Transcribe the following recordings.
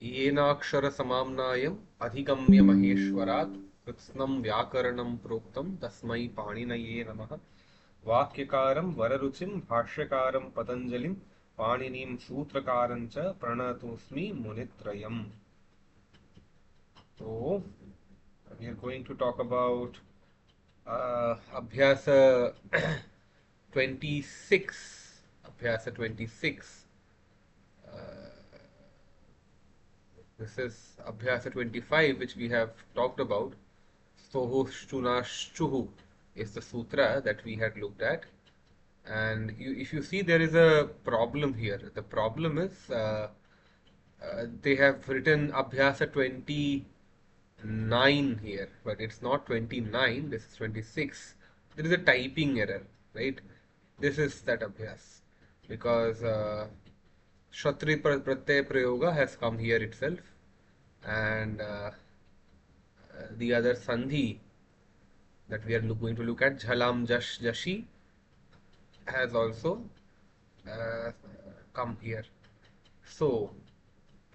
येनाक्षरसमाम्नायम् अधिगम्य महेश्वरात् कृत्स्नं व्याकरणं प्रोक्तं तस्मै पाणिनये नमः। वाक्यकारं वररुचिं भाष्यकारं पतञ्जलिं पाणिनीं सूत्रकारं च प्रणतोऽस्मि मुनित्रयम्। So we are going to talk about Abhyasa 26. Abhyasa 26. This is Abhyasa 25, which we have talked about. Stohoshtunashchuhu is the sutra that we had looked at. And if you see, there is a problem here. The problem is they have written Abhyasa 29 here, but it's not 29, this is 26. There is a typing error, right? This is that Abhyas because Shatri Pratyay Prayoga has come here itself, and the other Sandhi that we are going to look at, Jhalam Jash Jashi, has also uh, come here. So,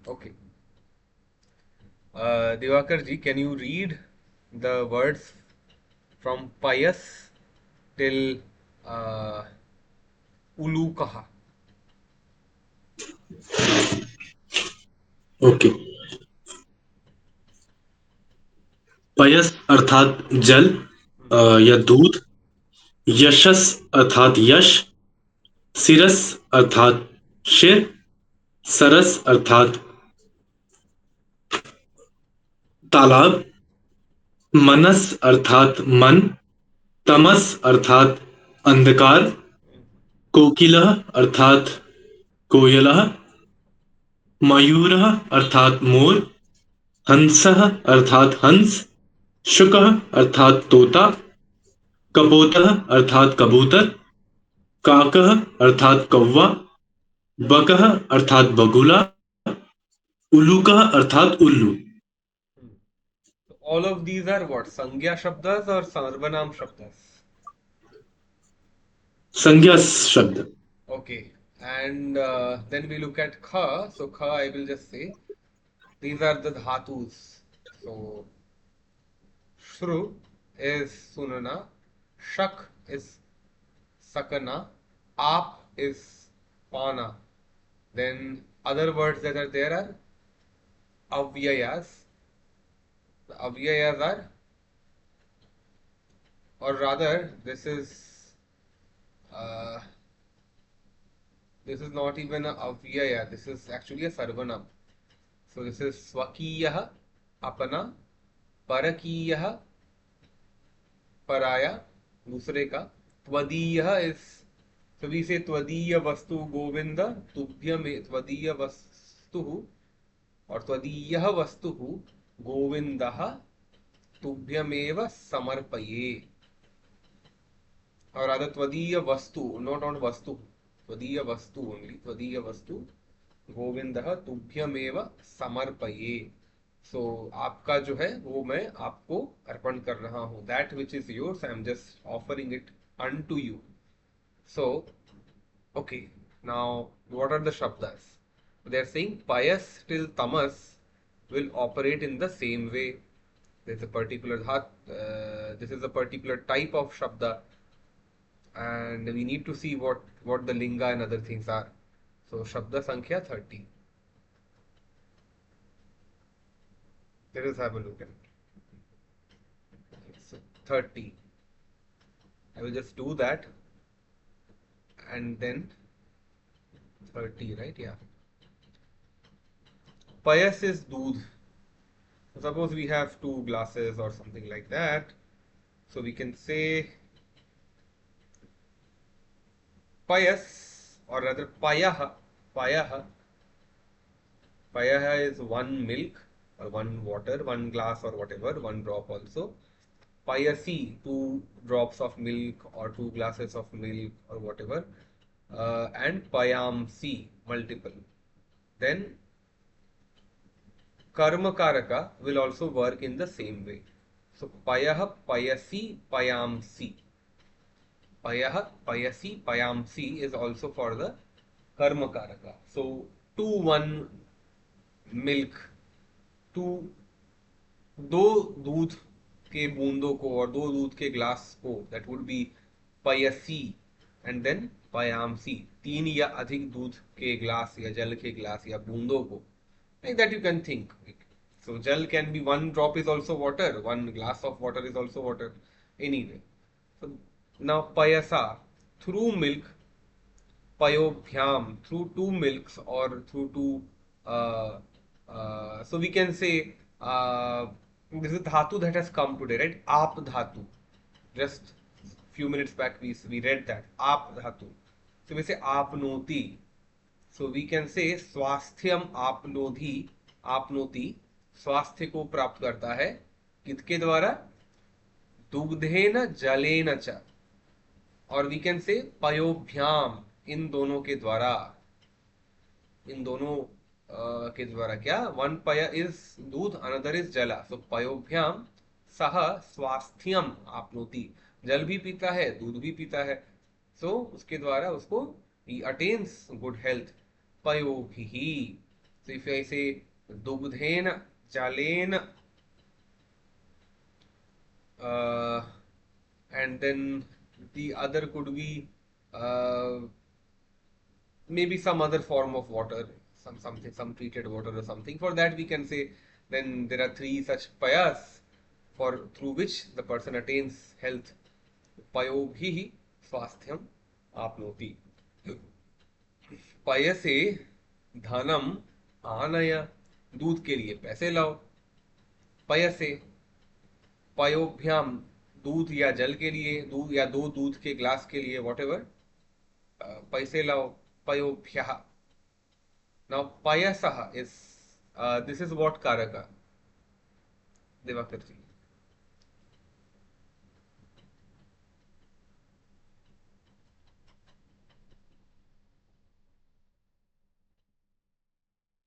okay. Divakar ji, can you read the words from Payas till uh, Ulukaha? Okay. पयस अर्थात जल या दूध। यशस अर्थात यश। सिरस अर्थात शिर। सरस अर्थात तालाब। मनस अर्थात मन। तमस अर्थात अंधकार। कोकिलः अर्थात कोयलः। मयूरः अर्थात मोर। हंसः अर्थात हंस। शुकः अर्थात तोता। कपोतः अर्थात कबूतर। काकः अर्थात कौवा। बकः अर्थात बगुला। उल्लूकः अर्थात उल्लू। Hmm. So all of these are what? Sangya Shabdas or Sarvanam Shabdas? संज्ञा शब्द। Okay. And then we look at Kha. So Kha, I will just say, these are the dhatus. So Shru is Sunana, Shak is Sakana, Ap is Pana. Then other words that are there are Avyayas. The Avyayas are, or rather, uh, this is not even a Avyaya. This is actually a Sarvanam. So this is Swakiyah, Apana, Parakiyah, Paraya, दूसरे का त्वदीय is so we say त्वदीय वस्तु गोविंद तुभ्य में त्वदीय वस्तु और त्वदीयः वस्तुः गोविन्दः तुभ्यमेव समर्पये और other त्वदीय वस्तु not on वस्तु त्वदीय वस्तु ओनली त्वदीय वस्तु गोविंदः तुभ्यमेव समर्पये सो आपका जो है वो मैं आपको अर्पण कर रहा हूं that which is yours I am just offering it unto you. So, okay, now what are the shabdas? They are saying payas till tamas will operate in the same way. There's a particular this is a particular type of shabda, and we need to see what the linga and other things are. So, shabda sankhya 30. Let us have a look at it. So, 30. I will just do that and then 30, right? Yeah. Payas is doodh. Suppose we have two glasses or something like that. So we can say payas or rather payah. Payah. Payah is one milk or one water, one glass or whatever, one drop also. Payasi, two drops of milk or two glasses of milk or whatever. And payamsi, multiple. Then karma karaka will also work in the same way. So payah, payasi, payamsi. Payah, payasi, payamsi is also for the karma karaka. So 2 1 milk to, दो दूध के बूंदों को और दो दूध के glass को, दैट वुड बी पयसी, एंड देन पयामसी, तीन या अधिक दूध के ग्लास या जल के ग्लास या बूंदों को, like that you can think. So gel can be, one drop is also water, one glass of water is also water, anyway. So now payasa, through milk, payobhyam, through two milks, or through two, uh, so we can say, this is dhatu that has come today, right? Aap dhatu. Just few minutes back we read that. Aap dhatu. So we say apnoti. So we can say Swasthyam आपनोधि, आपनोति, स्वास्थ्य को प्राप्त करता है, किसके द्वारा? दुग्धेन जलेन च, और वी कैन से पयोभ्याम, इन दोनों के द्वारा, इन दोनों के द्वारा क्या, वन पय इज दूध, अनदर इज जला, सो पयोभ्याम सह स्वास्थ्यम आपनोति, जल भी पीता है दूध भी पीता है, सो उसके द्वारा उसको ही अटेन्स गुड हेल्थ, पयोभिः, so if I say दुग्धेन जलेन, uh, and then the other could be, uh, maybe some other form of water, something, some treated water or something. For that we can say, then there are three such payas for through which the person attains health. पयोभिः Swasthyam आपनोति, पयसे धनम आनय, दूध के लिए पैसे लाओ, पयसे, पयोभ्याम, दूध या जल के लिए, दूध या दो दूध के ग्लास के लिए, वॉट एवर, पैसे लाओ, पयोभ्यः. नाउ पयसः इज, दिस इज व्हाट कारक, दिवाकर जी?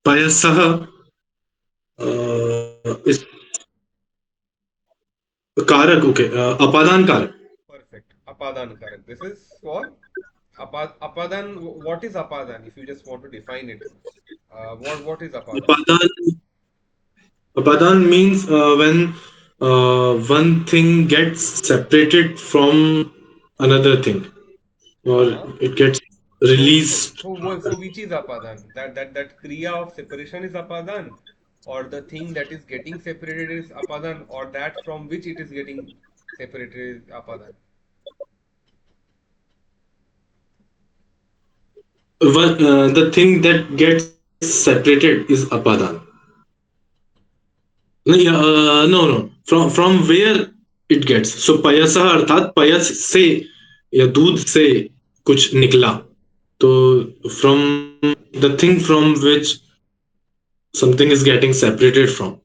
पयसः इस कारक, ओके, अपादान कारक. परफेक्ट, अपादान कारक, this is for apadan. What is apadan, if you just want to define it? What is apadan? Apadan, apadan means when one thing gets separated from another thing, or Uh-huh. it gets So, so, released. so, so which is apadan? That kriya of separation is apadan, or the thing that is getting separated is apadan, or that from which it is getting separated is apadan? The thing that gets separated is apadan. नहीं, no, no, from where it gets. So पयसः अर्थात पयस से या दूध से कुछ निकला, तो from the thing from which something is getting separated from.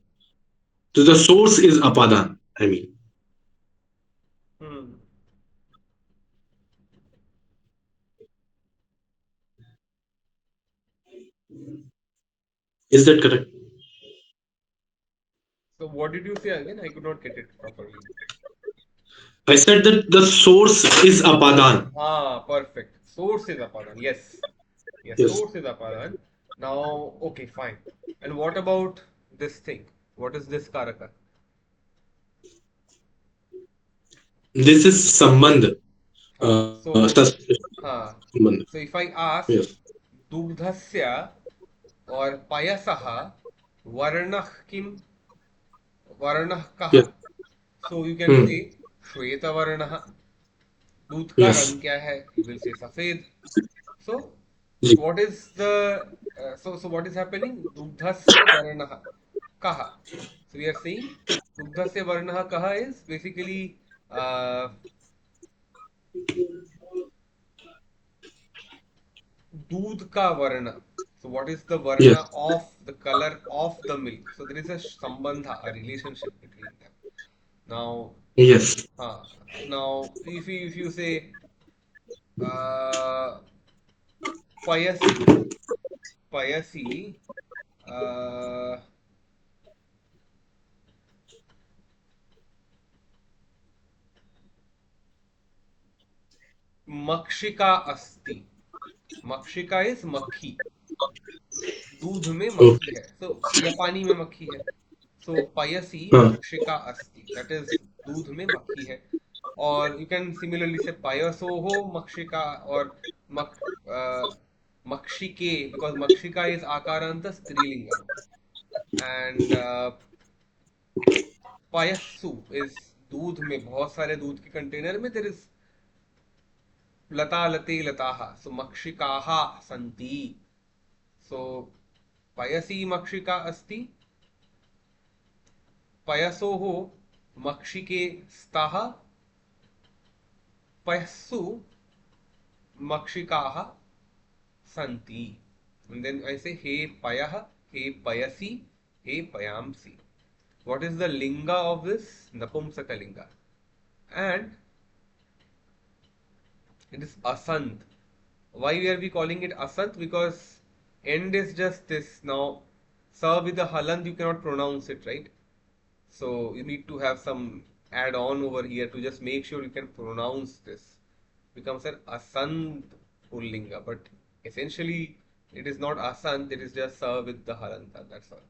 So the source is apadan, I mean. Hmm. Is that correct? So what did you say again? I could not get it properly. I said that the source is apadan. Ah, perfect. Source is apadan. Yes. Yes, Yes. source is apadan. Now, okay, fine. And what about this thing? What is this karaka? This is sambandh. हाँ, so, सस हाँ, संबंध. so if I ask Yes. दुग्धस्य और पयसः वर्णः किम, वर्णः कः? Yes. So you can Hmm. say श्वेतवर्णः. दूध का Yes. रंग क्या है? You will say सफेद. So ji. what is the, so what is happening? दुग्धस्य वर्णः कः? So we are saying दुग्धस्य वर्णः कः is basically, uh, दूध का वर्ण. So what is the varna Yes. of the color of the milk? So there is a sambandha, a relationship between them. Now, Yes. now if you say, uh, payasi, payasi, uh, मक्षिका अस्ति. मक्षिका is मक्खी, दूध में मक्खी okay. है, या पानी में मक्खी है। सो पयसी हाँ। मक्षिका अस्ति, दैट इज दूध में मक्खी है। और यू कैन सिमिलरली से पयसो हो मक्षिका, और मक मक्षिके, बिकॉज मक्षिका इज आकारांत स्त्रीलिंगम, एंड पयस्सु इज दूध में, बहुत सारे दूध के कंटेनर में देर इज लता लते लताः, सो मक्षिकाः सन्ति। सो पयसी मक्षिका अस्ति, पयसोः मक्षिके स्तः, पयस्सु मक्षिकाः सन्ति। And then I say हे पयः, हे पयसि, हे पयांसि. What is the linga of this? Napumsakalinga. And it is asant. Why are we calling it asant? Because end is just this. Now, sa with the haland you cannot pronounce it, right? So you need to have some add on over here to just make sure you can pronounce this. Becomes an asant pullinga, but essentially it is not asant, it is just sa with the halanta. That's all.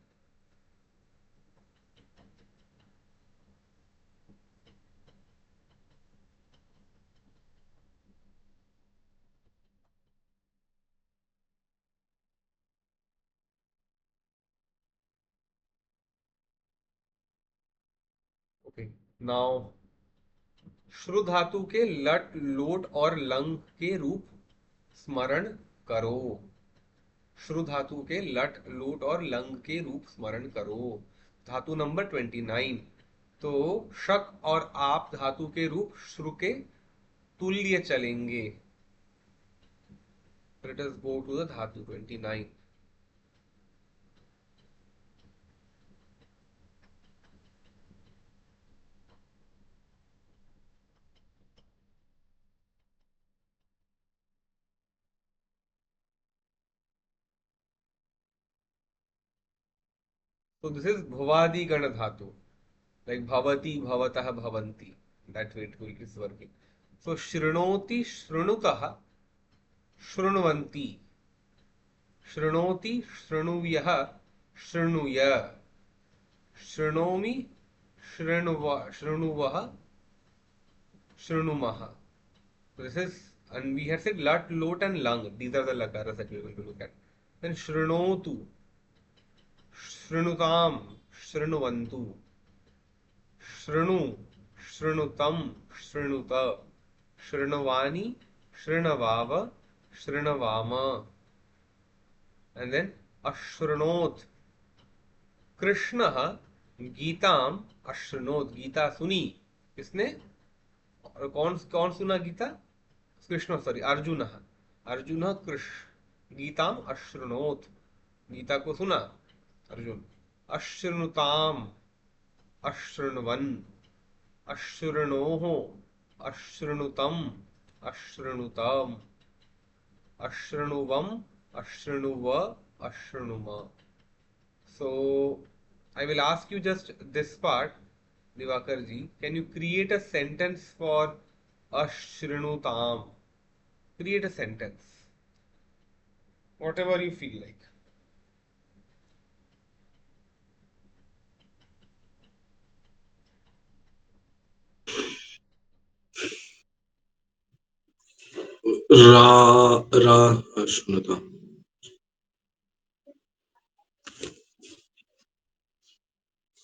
Okay. Now श्रु धातु के लट लोट और lung के रूप स्मरण करो। श्रु धातु के लट लोट और लंग के रूप स्मरण करो। धातु नंबर 29। तो शक और आप धातु के रूप श्रु के तुल्य चलेंगे। Let us go to the धातु 29। तो दिस इज भुवादि गण धातु, लाइक भवति भवतः भवन्ति, that way it is working. So शृणोति शृणुतः शृण्वन्ति, शृणोति शृणुव्यः शृणुय, शृणोमि शृणुवः शृणुमः. So this is, and we had said lat, lot and lung. These are the lakaras that we are going to look at. Then shrunotu, shrunutam, shrunuvantu, shrunu, shrunutam, shrunuta, shrunavani, shrunavava, shrunavama. And then ashrunot, Krishna GITAM अश्रुनोत, Gita सुनी। किसने? और कौन कौन सुना Gita? Krishna, sorry, Arjun. Arjun Krishna GITAM अश्रुनोत, Gita को सुना Arjun. अश्रुनुताम, अश्रुण्वन, अश्रुणोः, अश्रुणुतम, अश्रुणुतम, अश्रुणुवम, अश्रुणुव, अश्रुणुम. So I will ask you just this part, Divakar ji. Can you create a sentence for Ashrinutam? Create a sentence. Whatever you feel like. रा रा शृणुता।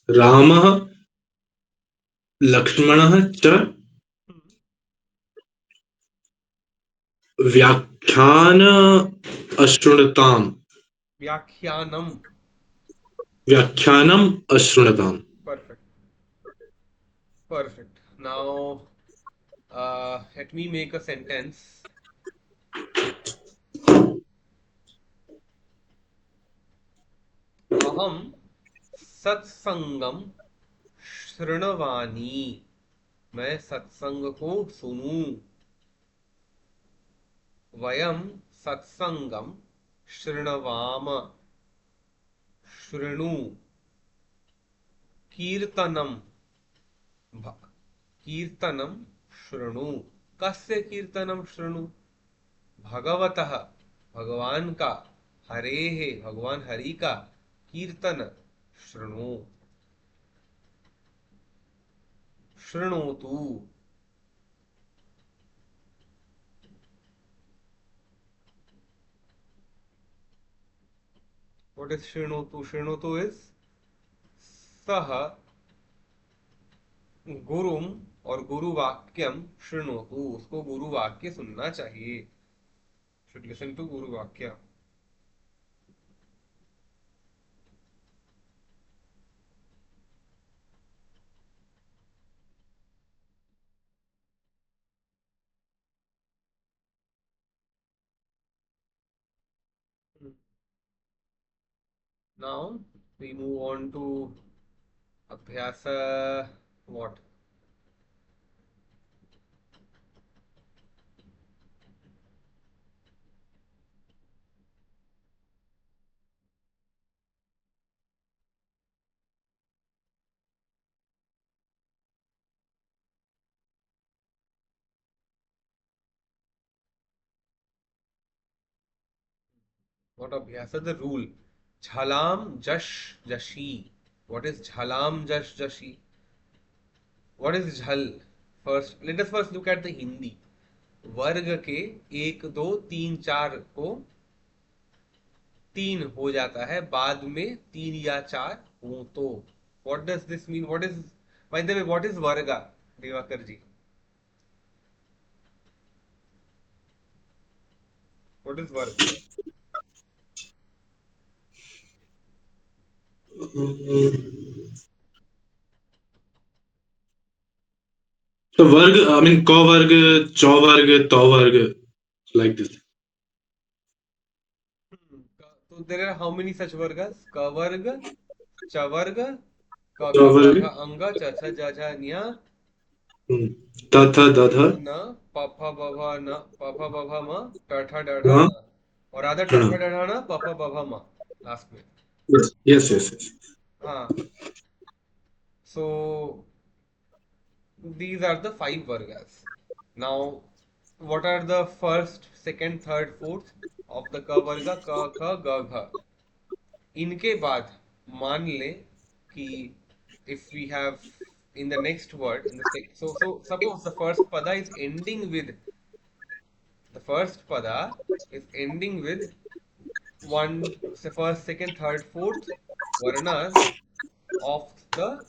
रामः लक्ष्मणः च व्याख्यान अशृणुताम्। Vyakyanam. व्याख्यानम् अशृणुताम्। Perfect. Perfect. Now, let me make a sentence. Aham satsangam शृणवानी, मैं सत्संग को सुनूं। वयम सत्संगम शृणवाम, शृणु। कीर्तनम, कीर्तनम शृणु। कस्य कीर्तनम शृणु? भगवतः भगवान का, हरे है भगवान हरि का कीर्तन शृणु, शृणोतु। व्हाट इज शृणोतु? शृणोतु इज सह गुरुम, और गुरु वाक्यम शृणोतु, उसको गुरु वाक्य सुनना चाहिए। शुड लिसन टू गुरु वाक्य। Now we move on to Abhyasa. What? What Abhyasa? The rule. Jhalam Jash Jashi. What is Jhalam Jash Jashi? What is Jhal? First, let us first look at the Hindi. वर्ग के एक दो तीन चार को तीन हो जाता है, बाद में तीन या चार हो तो। What does this mean? What is, by the way, what is वर्गा, दिवाकर जी? व्हाट इज वर्ग? So varg, I mean, ko varg, cho varg, to varg, like this. So there are how many such vargas? Ka varg, cha varg, ka Cho kha ga varg, gha anga, cha cha ja ja nya, ta tha da tha, न, प फ ब भ न, प फ ब भ म, ट ठ ड ढ ha, न, और आधा ट ha. ठ ड ढ न, प फ ब भ म लास्ट में। Yes, yes, तो yes, yes. हाँ, so these are the five vargas. Now, what are the first, second, third, fourth of the ka varga? Ka kha ga gha। इनके बाद मान लें कि if we have in the next word in the so suppose the first pada is ending with, the first pada is ending with one, so first, second, third, fourth varnas of the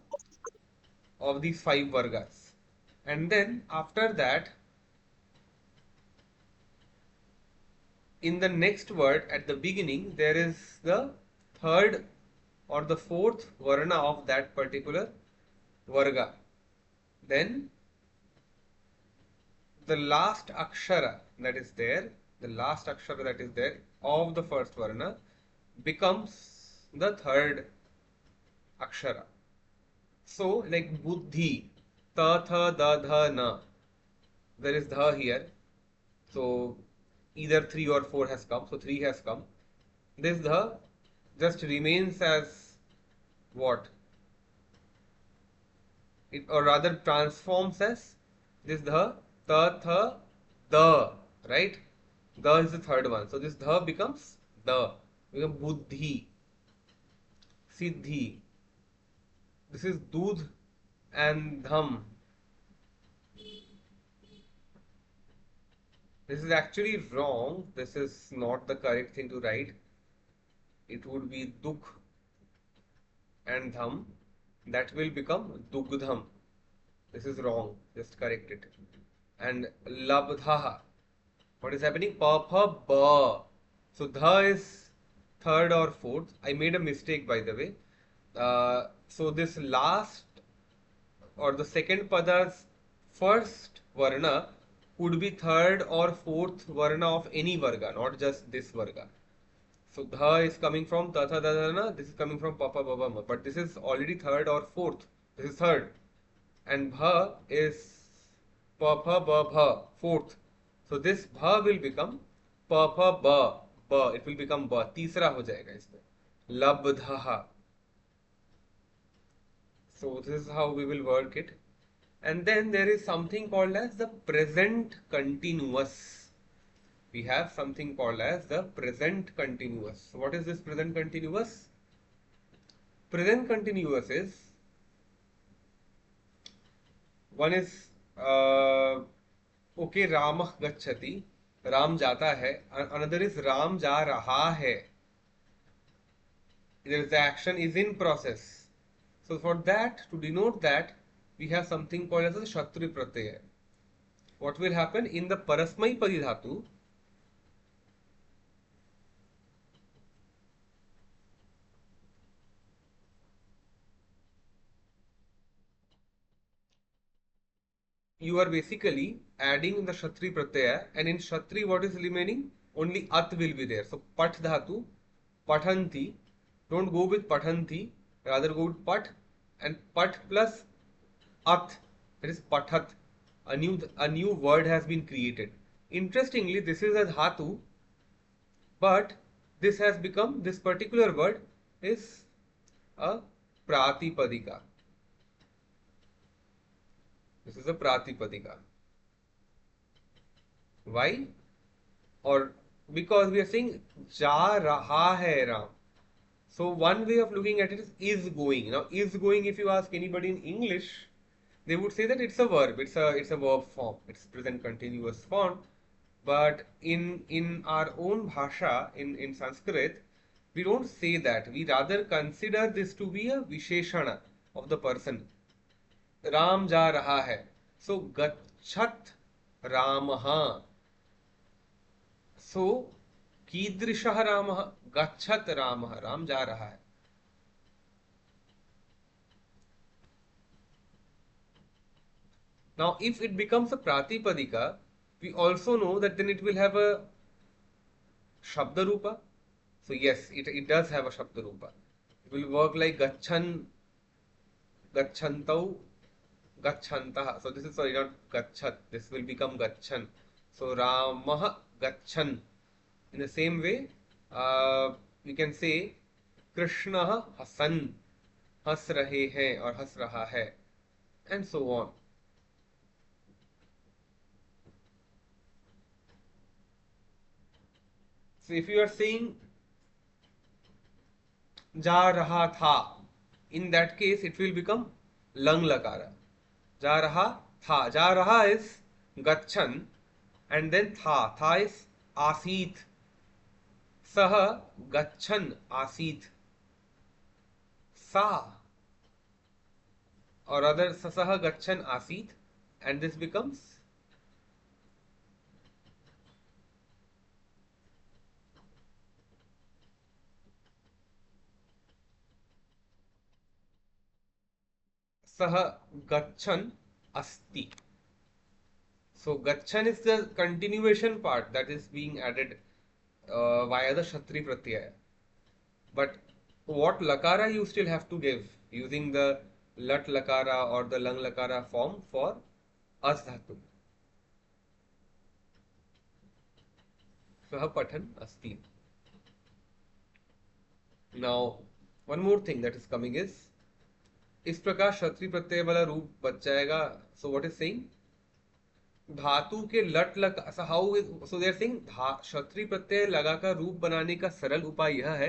of these five vargas, and then after that, in the next word at the beginning, there is the third or the fourth varna of that particular varga. Then the last akshara that is there, the last akshara that is there of the first varna becomes the third akshara. So, like buddhi, ta tha da dha na, there is dha here. So, either 3 or 4 has come. So, 3 has come. This dha just remains as what? It, or rather transforms as this dha, ta tha da, right? Da is the third one. So, this dha becomes da, becomes buddhi, siddhi. This is dudh and dham. This is actually wrong. This is not the correct thing to write. It would be dukh and dham. That will become dugdham. This is wrong. Just correct it. And labdha. What is happening? Pa pha ba. So dha is third or fourth. I made a mistake, by the way. So this last or the second pada's first varna could be third or fourth varna of any varga, not just this varga. So dha is coming from tatha dadana, this is coming from papa baba ma, but this is already third or fourth. This is third, and bha is papa ba bha, fourth. So this bha will become papa ba ba. It will become ba. तीसरा हो जाएगा इसमें labdha. So this is how we will work it. And then there is something called as the present continuous. we have something called as the present continuous. So what is this present continuous? Present continuous is, one is okay रामः गच्छति, राम जाता है. Another is Ram जा रहा है, there is the action is in process. So for that, to denote that, we have something called as a shatru pratyaya. What will happen in the parasmaipadi dhatu? You are basically adding the shatri pratyaya, and in shatri what is remaining? Only at will be there. So pat dhatu, pathanti. Don't go with pathanti, rather go with pat, and pat plus at, that is pathat. A new word has been created. Interestingly, this is a dhatu, but this has become, this particular word is a pratipadika. This is a pratipadika. Why? Or because we are saying ja raha hai Ram. So one way of looking at it is going. Now is going, if you ask anybody in English, they would say that it's a verb. It's a verb form. It's present continuous form. But in our own bhasha, in Sanskrit, we don't say that. We rather consider this to be a visheshana of the person. Ram जा रहा है. So गच्छत रामः. So कीदृशः रामः? गच्छत रामः, राम जा रहा है. Now if it becomes a pratipadika, we also know that then it will have a shabda rupa. So yes, it does have a shabda rupa. It will work like gachan, gachantau, gachantah. So this is, sorry, not gachat. This will become gachan. So ramah gachan. In the same way, we can say Krishna hasan, हंस रहे हैं or हंस रहा है, and so on. So if you are saying जा रहा था, in that case it will become lang lakara. जा रहा था, जा रहा is gachan, and then था is आसीत. सह गच्छन आसीत. सा, or other सह गच्छन आसीत, and this becomes सह गच्छन अस्ति. So gachan is the continuation part that is being added via the shatri pratyaya. But what lakara you still have to give using the lat lakara or the lang lakara form for as dhatu. Sah pathan asti. Now one more thing that is coming is, इस प्रकार क्षत्रि प्रत्यय वाला रूप बच जाएगा. So what is saying? धातु के लट luck, how, so there सिंग, क्षत्रि प्रत्यय लगाकर रूप बनाने का सरल उपाय यह है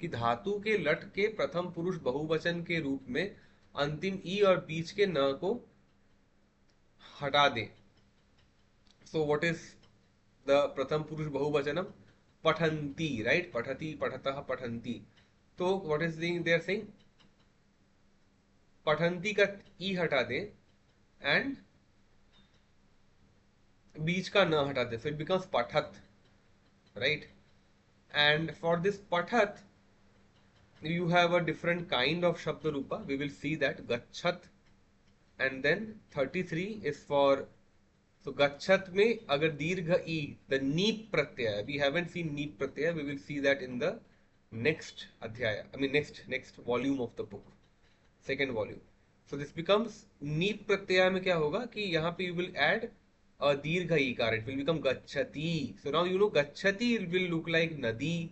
कि धातु के लट के प्रथम पुरुष बहुवचन के रूप में अंतिम ई और बीच के न को हटा दे. सो व्हाट इज द प्रथम पुरुष बहुवचनम? पठंती, राइट? पठती, पठतः, पठंती. तो व्हाट इज देयर सिंग? पठंती का ई हटा दे एंड बीच का न हटा दे. सो इट बिकम्स पठत, right? And for this pathat, you have a different kind of shabda rupa. We will see that gachat. And then 33 is for, so gachat में अगर दीर्घ ई, the neep pratyaya, we haven't seen neep pratyaya. We will see that in the next adhyaya, I mean next volume of the book, second volume. So this becomes neep pratyaya में क्या होगा कि यहाँ पे you will add a dirgha ikar. It will become gacchati. So now you know gacchati will look like nadi,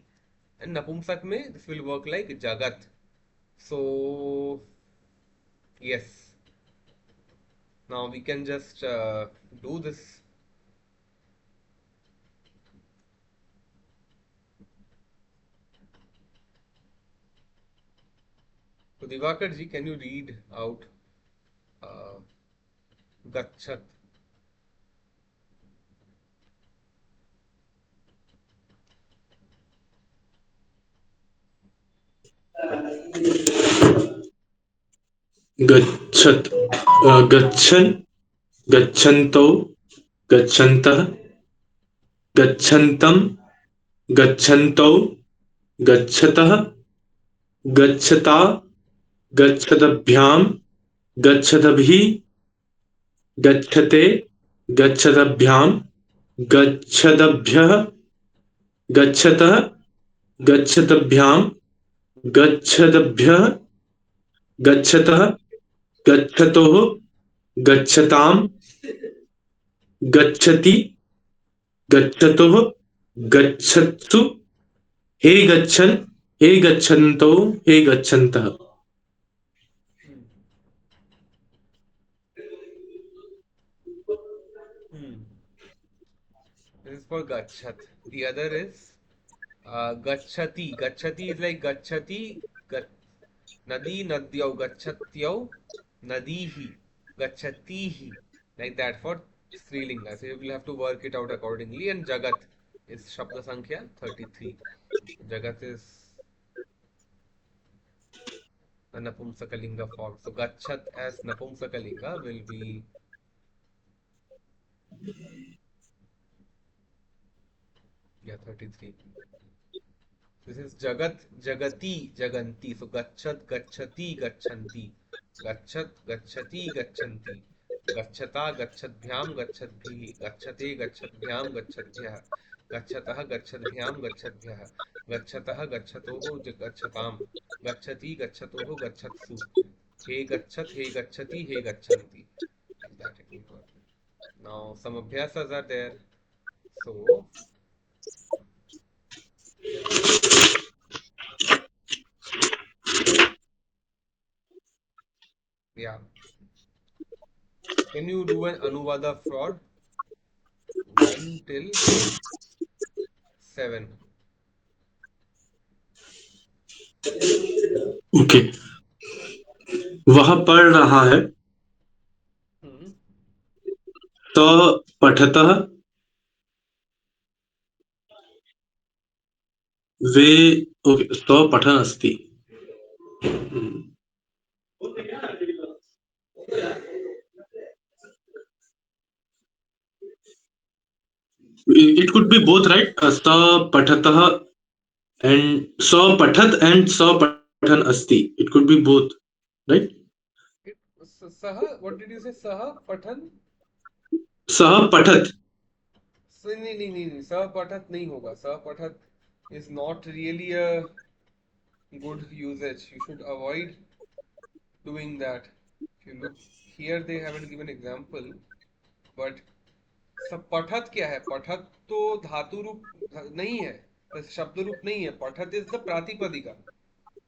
and napumsak mein this will work like jagat. So yes, now we can just do this. So Divakar ji, can you read out uh, Gachat? गच्छत, गच्छन्, गच्छन्तौ, गच्छन्तः, गच्छन्तं, गच्छन्तौ, गच्छतः, गच्छता, गच्छतभ्यां, गच्छतभिः, गच्छते, गच्छतभ्यां, गच्छतभ्यः, गच्छतः, गच्छतभ्यां, गच्छतभ्यः, गच्छतः, गच्छतोः, गच्छतां, गच्छति, गच्छतुः, गच्छत्सु, हे गच्छन्, हे गच्छन्तौ, हे गच्छन्तः. Hmm. Hmm. This is for Gachat. The other is Gachati. Gachati is like Gachati, Nadi, Nadyau, Gachatyau, Nadihi, Gachatihi. Like that for Strilinga. So you will have to work it out accordingly. And Jagat is Shabda Sankhya 33. Jagat is a Napumsakalinga form. So Gachat as Napumsakalinga will be, yeah, 33. This is Jagat, Jagati, Jaganti. So Gachat, Gachati, Gachanti. Gachat, Gachati, Gachanti. Gachata, Gachatbhyam, Gachatbhi. Gachate, Gachatbhyam, Gachatbhyah. Gachatah, Gachatbhyam, Gachatbhyah. Gachatah, Gachatoho, Gachatam. Gachati, Gachatoho, Gachatsu. He Gachat, He Gachati, He Gachanti. Like that it will work. Now some abhyasas are there. So yeah. Can you do an Anuvada for 1 till 7? Okay, वह पढ़ रहा है, Hmm. तो पठतः, वे, okay, तो पठन् अस्ति. It could be both, right? स पठतः and स पठत and स पठन् अस्ति. It could be both, right? Saha, what did you say? Saha Pathan? सः पठत्. नहीं नहीं नहीं नहीं, सह पठत नहीं होगा. सह पठत is not really a good usage. You should avoid doing that. If you look here, they haven't given example, but सब पठत क्या है? पठत तो धातु रूप नहीं है, शब्द रूप नहीं है. पठत इज द प्रातिपदिका,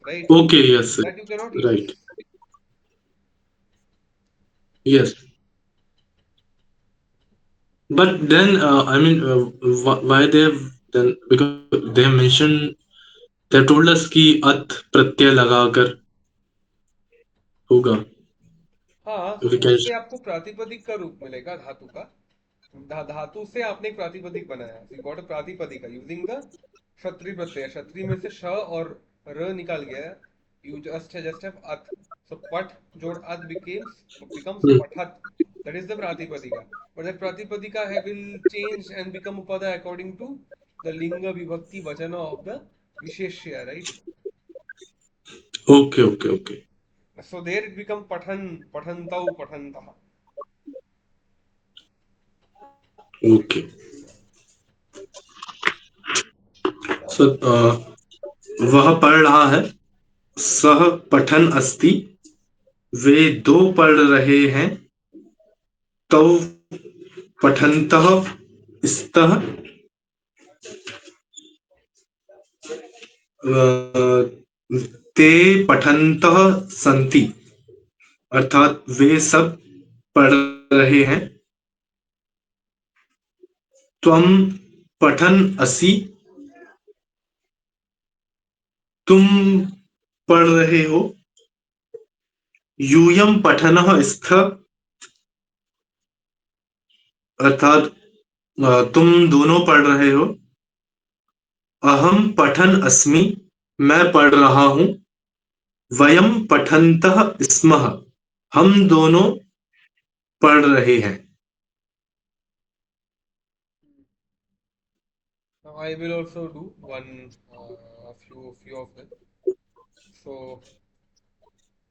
right? Okay, yes, That you cannot right. use. Yes. But then, I mean, why they have then, because they have mentioned, they have told us कि अत प्रत्यय लगाकर होगा. हाँ, We can. उससे आपको प्रातिपदिक का रूप मिलेगा धातु का. धातु से आपने एक प्रातिपदिक बनाया. So you got a प्रातिपदिका using the क्षत्रि प्रत्यय. क्षत्रि में से श और र निकाल गया. You just have अथ. So पठ जोड़ अथ becomes Hmm. पठत. That is the प्रातिपदिका. But that प्रातिपदिका will change and become upada according to the linga vibhakti vachana of the visheshya, right? Okay, okay, okay. So there it becomes pathan, pathantau, pathantah. Okay. So, वह पढ़ रहा है, सह पठन अस्ति, वे दो पढ़ रहे हैं, तौ पठन्तः स्तः, ते पठन्तः सन्ति. अर्थात वे सब पढ़ रहे हैं. त्वं पठन् असि, तुम पढ़ रहे हो. यूयम पठनः स्थ, अर्थात तुम दोनों पढ़ रहे हो। अहम पठन अस्मि, मैं पढ़ रहा हूं। वयम पठन्तः स्मः, हम दोनों पढ़ रहे हैं। Now I will also do one, few of them. So,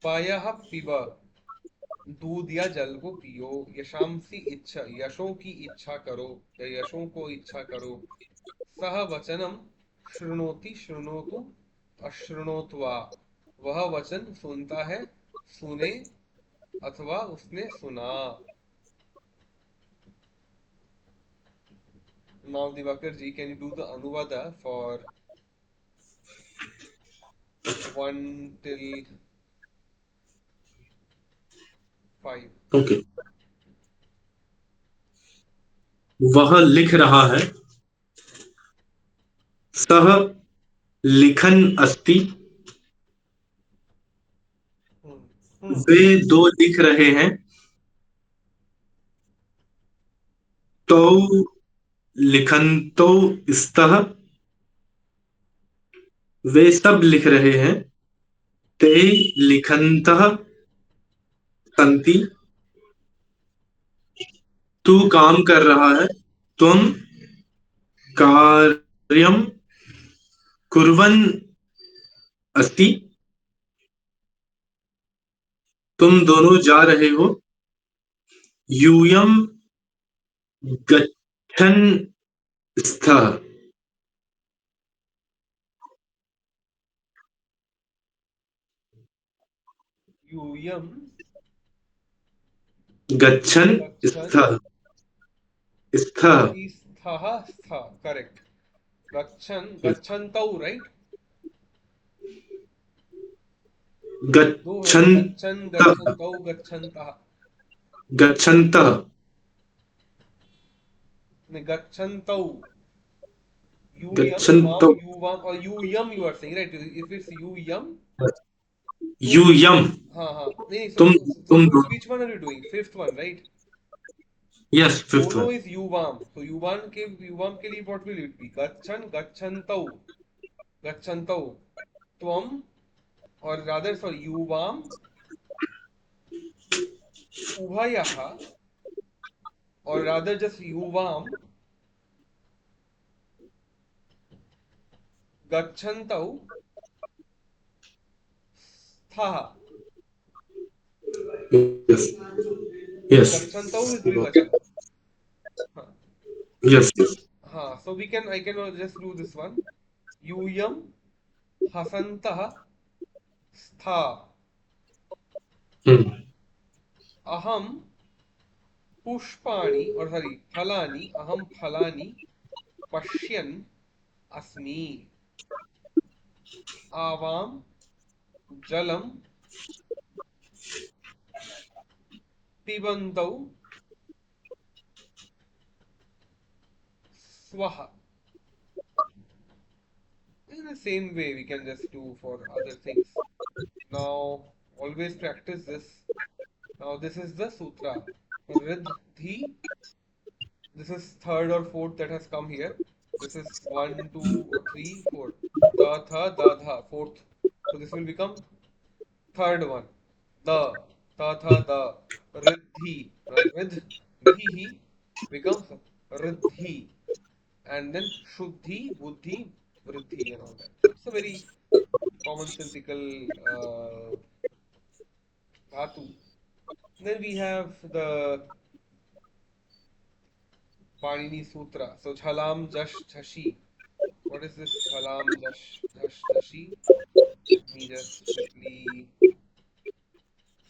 पायः पिब, दूध या जल को पियो। यशांसी इच्छा, यशों की इच्छा करो या यशों को इच्छा करो। सह वचनम शृणोति शृणोतु अशृणोत्वा, वह वचन सुनता है, सुने अथवा उसने सुना। Now Divakar ji, can you do the Anuvada for 1 till 5? Okay. वह लिख रहा है। सह लिखन अस्ति, Hmm. Hmm. वे दो लिख रहे हैं। तो लिखन्तौ स्तः, वे सब लिख रहे हैं। ते लिखन्तः सन्ति, तू काम कर रहा है। त्वं कार्यं कुर्वन् अस्ति, तुम दोनों जा रहे हो। यूयं गच्छन् स्थः, यूयम गच्छन् गच्छन् स्थः, स्थः, स्थः स्थ, correct. गच्छन् गच्छन्तौ, right? दो है ना, गच्छन् गच्छन्तः, गच्छन्तौ गच्छन्तः। गच्छन्तः, नहीं, गच्छन्तौ। यूयम गच्छन्तौ, वाम युवाम, और यूयम you are saying, right? If it's यूयम तो, यूयं, हाँ हाँ, नहीं, तुम so तुम which one are you doing? Fifth one, right? Yes fifth दोनों वन। is युवाम, तो युवाम के लिए what will it be? गच्छन् गच्छन्तौ गच्छन्तौ त्वम, और रादर सॉरी युवाम उभयः, और रादर जस्ट युवाम गच्छन्तौ स्थः। यस यस गच्छन्तौ इज द्विवचन। हाँ यस यस। हाँ, so we can, I can just do this one. यूयम हसन्तः स्था, हम्म। अहम पुष्पाणि, और सॉरी फलानि, अहम फलानि पश्यन् अस्मि। आवाम जलम पिबन्तौ स्वः। In the same way we can just do for other things. Now always practice this. Now this is the sutra. Riddhi. This is third or fourth that has come here. This is one, two, or three, four. Ta tha da dha, fourth. So this will become third one. The, ta tha da. Riddhi. Ridhi becomes riddhi. And then shuddhi, buddhi, vriddhi, and all that. So it's a very commonsensical dhatu. Then we have the Panini Sutra. So Jhalam Jash Jhashi. What is this Jhalam Jash Jhashi? Let me just quickly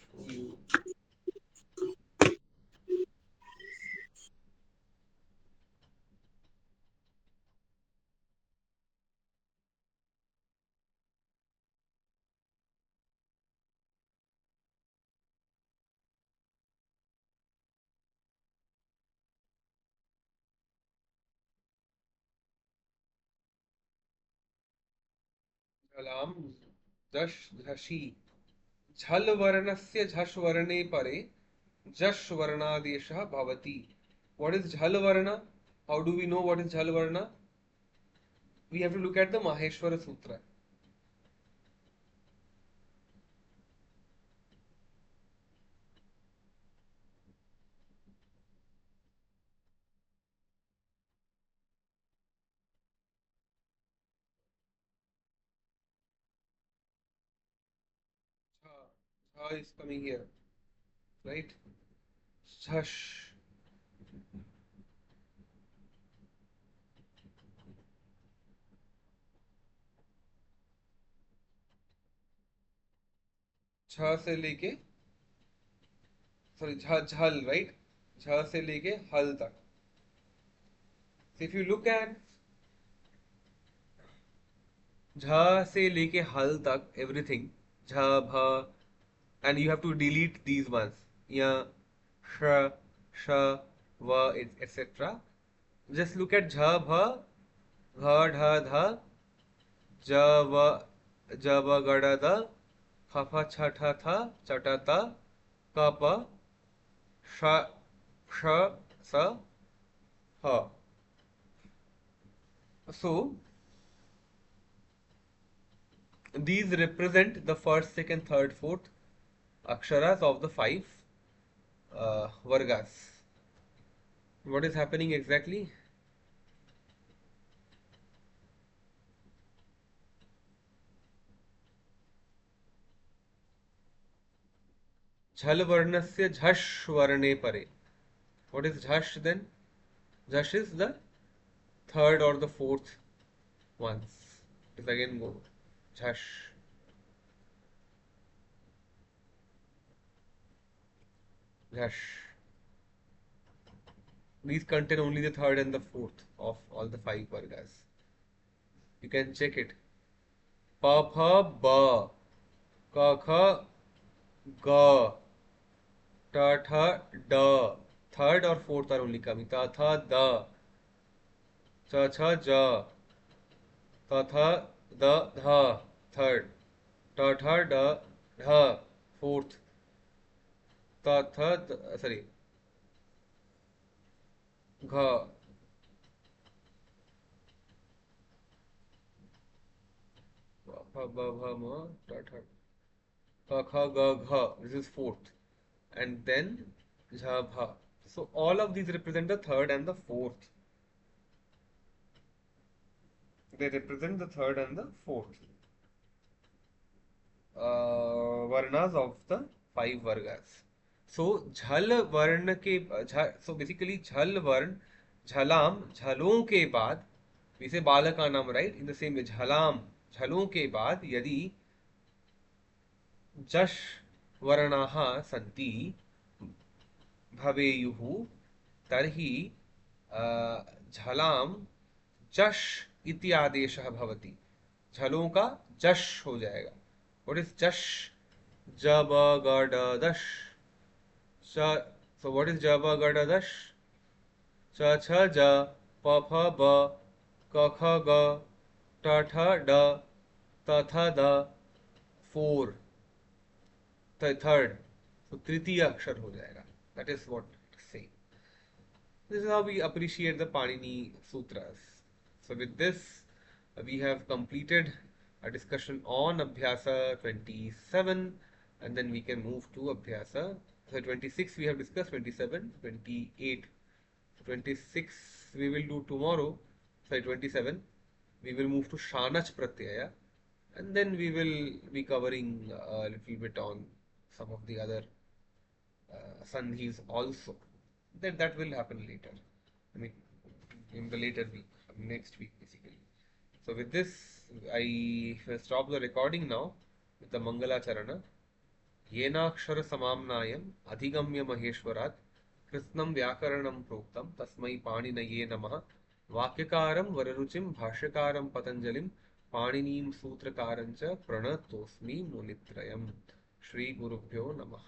show you. Jhalam Jash Jhashi. झल वर्णस्य झष वर्णे परे जश वर्णादेशः भवति. What is झल वर्ण? How do we know what is झल वर्ण? We have to look at the Maheshwara Sutra. Jha, jha is coming here, right? Jhash. झ से लेके, सॉरी, झल, राइट? झ से लेके हल तक. So if you look at झ से लेके हल तक, everything, झ, भ, and you have to delete these ones. या, sh, sh, v, etc. Just look at झ, भ, घ, ढ, ध, ज, व, ज, व, ग, ड, द, फ, फ, छ, ठ, थ, च, ट, त, क, प, श, श, स, ह. So these represent the first, second, third, fourth aksharas of the five vargas. What is happening exactly? Jhal varnasya jhash varne pare. What is jhash then? Jhash is the third or the fourth ones. It is again go. Jhash. Jhash. These contain only the third and the fourth of all the five vargas. You can check it. Pa, pha, ba. Ka, kha, ga. Ta, tha, da. Third or fourth are only coming. Ta, tha, da. Cha, cha, ja. Ta, tha, da, dha. Third. Ta, tha, da, dha. Fourth. Ta, tha, sorry. Gha. Bha, ba, bha, ma. Ta, tha. Ka, kha, ga, gha. This is fourth. And then jha, bha. So all of these represent the third and the fourth. They represent the third and the fourth varnas of the five vargas. So झल वर्ण के so basically झल वर्ण, झलाम, झलों के बाद, वैसे बालक का नाम, right? In the same way, झलाम, झलों के बाद यदि जश वर्णाः सन्ति भवेयुः तर्हि झलाम जश इति आदेशः भवति. झलों का जश हो जाएगा. What is जश? ज, ब, ग, ड, दश. So what is j, b, g, d, dash? Ch, ch, ja, p, ph, b, k, kh, g, t, th, d, t, th, d. Four. Third. So तृतीय अक्षर हो जाएगा. That is what it is saying. This is how we appreciate the Panini Sutras. So with this, we have completed a discussion on Abhyasa 27, and then we can move to Abhyasa. So 26 we have discussed, 27, 28. So 26 we will do tomorrow. Sorry, 27. We will move to Shanach Pratyaya, and then we will be covering a little bit on some of the other sandhis also. That will happen later. I mean, in the later week, next week basically. So with this, I will stop the recording now with the Mangala Charana. येनाक्षर समाम्नायम् अधिगम्य महेश्वरात् कृत्स्नं व्याकरणं प्रोक्तं तस्मै पाणिनये नमः. वाक्यकारं वररुचिं भाष्यकारं पतञ्जलिं पाणिनीं सूत्रकारं च प्रणतोऽस्मि मुनित्रयम्. श्री गुरुभ्यो नमः.